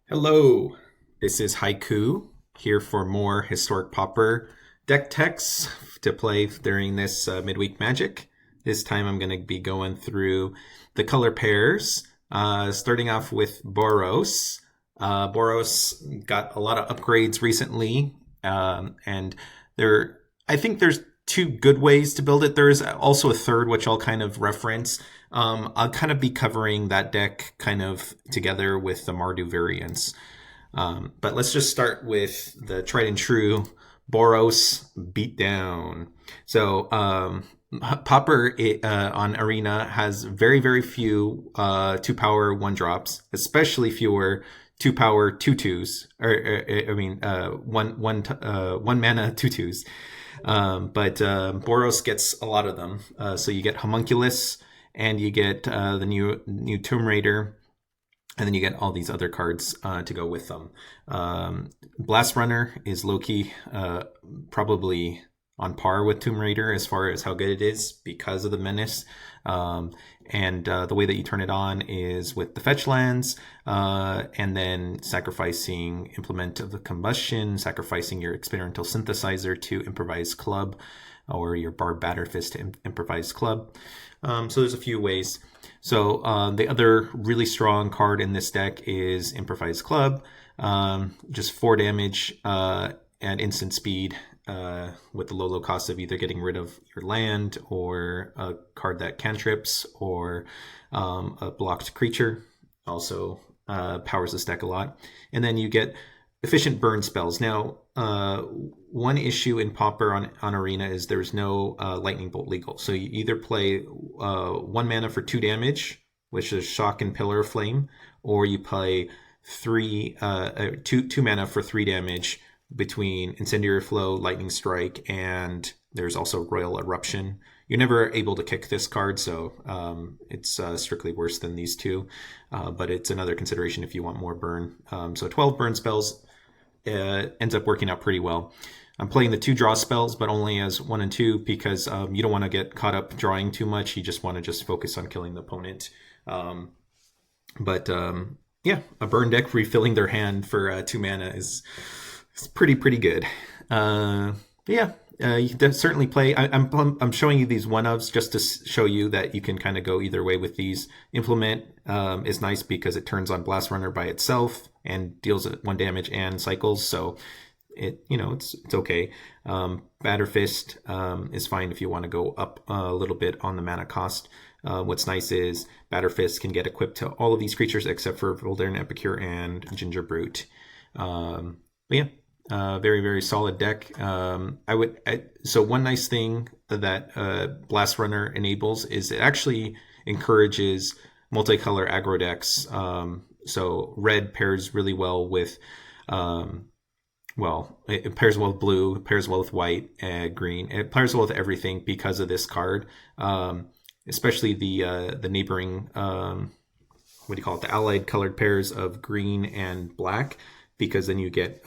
Hello, this is Haiku here for more historic Pauper deck techs to play during this midweek magic. This time I'm going to be going through the color pairs, starting off with Boros. Boros got a lot of upgrades recently, and I think there's two good ways to build it. There's also a third, which I'll kind of reference. I'll kind of be covering that deck kind of together with the Mardu variants. But let's just start with the tried and true Boros Beatdown. So Pauper on Arena has very, very few 2-power 1-drops, especially fewer 2-power 2/2s, one mana 2/2s. But Boros gets a lot of them. So you get Homunculus, and you get the new Tomb Raider, and then you get all these other cards to go with them. Blast-Runner is low-key probably on par with Tomb Raider as far as how good it is because of the menace. And the way that you turn it on is with the fetch lands, and then sacrificing Implement of the Combustion, sacrificing your Experimental Synthesizer to Improvised Club, or your Barbed Batterfist to Improvised Club. So there's a few ways. So the other really strong card in this deck is Improvised Club. Just 4 damage at instant speed, with the low cost of either getting rid of your land or a card that cantrips or a blocked creature. Also powers this deck a lot. And then you get efficient burn spells. Now, one issue in Pauper on Arena is there's no Lightning Bolt legal. So you either play 1 mana for 2 damage, which is Shock and Pillar of Flame, or you play 2 mana for 3 damage between Incendiary Flow, Lightning Strike, and there's also Royal Eruption. You're never able to kick this card, so it's strictly worse than these two, but it's another consideration if you want more burn. So 12 burn spells ends up working out pretty well. I'm playing the 2 draw spells, but only as 1 and 2 because you don't want to get caught up drawing too much. You just want to just focus on killing the opponent. Yeah, a burn deck refilling their hand for 2 mana is pretty good. You can certainly play. I'm showing you these one-ofs just to show you that you can kind of go either way with these. Implement is nice because it turns on Blast-Runner by itself and deals 1 damage and cycles, so it's okay. Batterfist is fine if you want to go up a little bit on the mana cost. What's nice is Batterfist can get equipped to all of these creatures except for Voldaren Epicure and Gingerbrute. Very, very solid deck. So one nice thing that Blast-Runner enables is it actually encourages multicolor aggro decks. So red pairs really well with, it pairs well with blue, it pairs well with white, green. It pairs well with everything because of this card. Especially the neighboring, the allied colored pairs of green and black, because then you get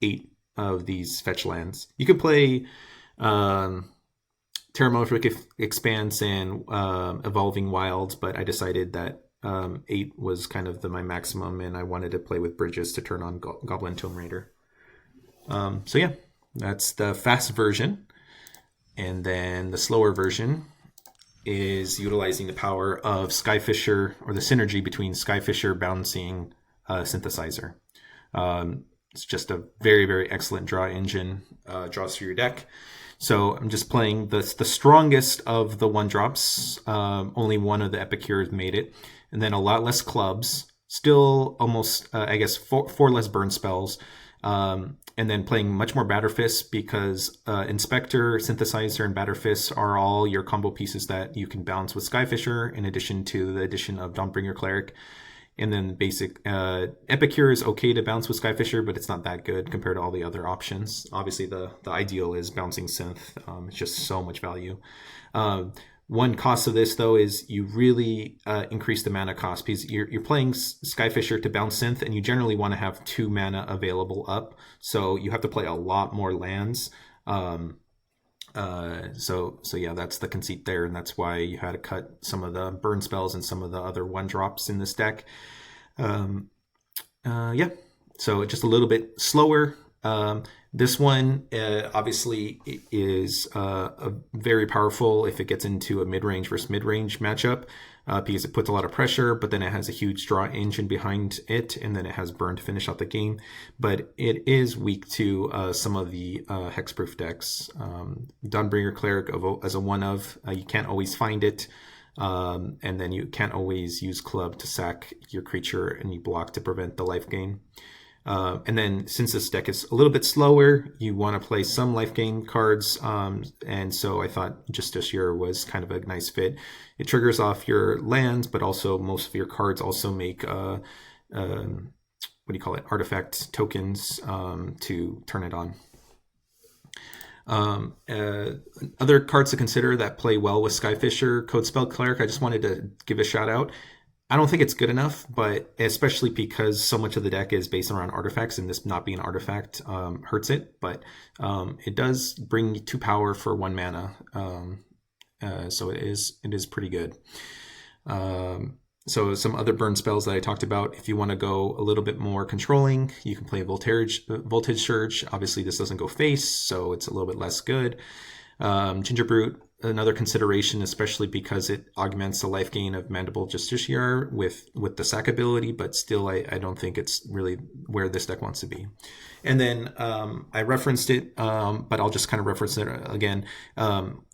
8 of these fetch lands. You could play Terramorphic Expanse and Evolving Wilds, but I decided that 8 was kind of my maximum, and I wanted to play with bridges to turn on Goblin Tomb Raider. That's the fast version. And then the slower version is utilizing the power of Skyfisher, or the synergy between Skyfisher, Bouncing Synthesizer. It's just a very, very excellent draw engine, draws through your deck. So I'm just playing the strongest of the 1-drops. Only 1 of the Epicures made it. And then a lot less clubs. Still almost, 4 less burn spells. And then playing much more Batterfist because Inspector, Synthesizer, and Batterfist are all your combo pieces that you can bounce with Skyfisher, in addition to the addition of A-Dawnbringer Cleric. And then basic Epicure is okay to bounce with Skyfisher, but it's not that good compared to all the other options. Obviously, the ideal is bouncing Synth. It's just so much value. One cost of this, though, is you really increase the mana cost because you're playing Skyfisher to bounce Synth, and you generally want to have 2 mana available up. So you have to play a lot more lands. That's the conceit there, and that's why you had to cut some of the burn spells and some of the other 1-drops in this deck. Yeah, so just a little bit slower. This one obviously is very powerful if it gets into a mid-range versus mid-range matchup, because it puts a lot of pressure, but then it has a huge draw engine behind it, and then it has burn to finish out the game. But it is weak to some of the hexproof decks. Dawnbringer Cleric as a one-of, you can't always find it. And then you can't always use club to sack your creature and you block to prevent the life gain. And then since this deck is a little bit slower, you want to play some life gain cards. And so I thought Justiciar was kind of a nice fit. It triggers off your lands, but also most of your cards also make what do you call it? Artifact tokens to turn it on. Other cards to consider that play well with Skyfisher, Codespell Cleric, I just wanted to give a shout out. I don't think it's good enough, but especially because so much of the deck is based around artifacts, and this not being an artifact hurts it, but it does bring 2 power for 1 mana, so it is pretty good. So some other burn spells that I talked about, if you want to go a little bit more controlling, you can play Voltage Surge. Obviously, this doesn't go face, so it's a little bit less good. Gingerbrute, another consideration, especially because it augments the life gain of Mandible Justiciar with the sack ability, but still I don't think it's really where this deck wants to be. And then I referenced it, but I'll just kind of reference it again.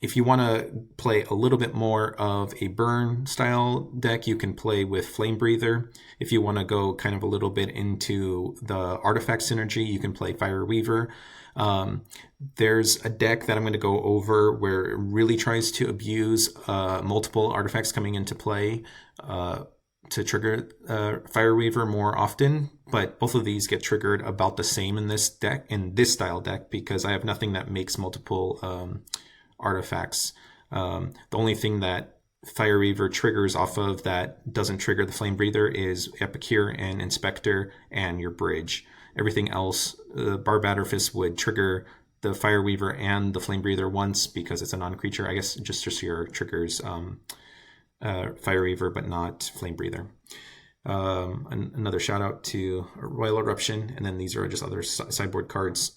If you want to play a little bit more of a burn style deck, you can play with Flame Breather. If you want to go kind of a little bit into the artifact synergy, you can play Fire Weaver. There's a deck that I'm going to go over where it really tries to abuse multiple artifacts coming into play to trigger Fire Weaver more often, but both of these get triggered about the same in this deck, in this style deck, because I have nothing that makes multiple artifacts. The only thing that Fire Weaver triggers off of that doesn't trigger the Flame Breather is Epicure and Inspector and your bridge. Everything else, the Barbed Batterfist would trigger the Fire Weaver and the Flame Breather once because it's a non-creature. I guess Justiciar triggers Fire Weaver, but not Flame Breather. Another shout out to Royal Eruption, and then these are just other sideboard cards.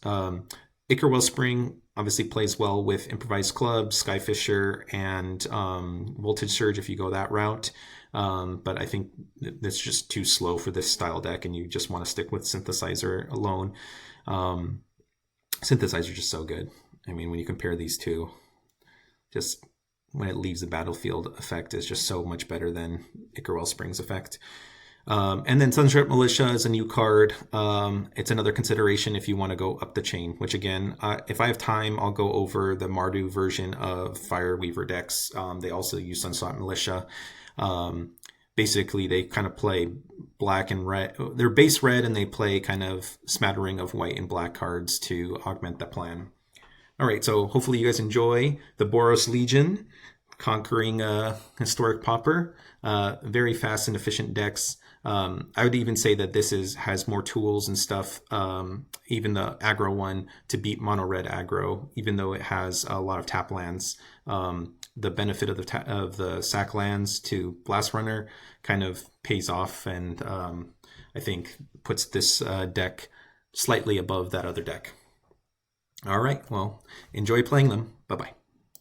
Ichor Wellspring obviously plays well with Improvised Club, Skyfisher, and Voltage Surge if you go that route. But I think that's just too slow for this style deck, and you just want to stick with Synthesizer alone. Synthesizer is just so good. I mean, when you compare these two, just when it leaves the battlefield effect is just so much better than Ichor Wellspring's effect. And then Sunship Militia is a new card. It's another consideration if you want to go up the chain, which again, if I have time, I'll go over the Mardu version of Fire Weaver decks. They also use Sunship Militia. Basically, they kind of play black and red. They're base red, and they play kind of smattering of white and black cards to augment the plan. All right, so hopefully you guys enjoy the Boros Legion conquering historic Pauper. Very fast and efficient decks. I would even say that this has more tools and stuff, even the aggro one, to beat mono red aggro, even though it has a lot of tap lands. The benefit of the sack lands to Blast-Runner kind of pays off, and I think puts this deck slightly above that other deck. All right, well, enjoy playing them. Bye-bye.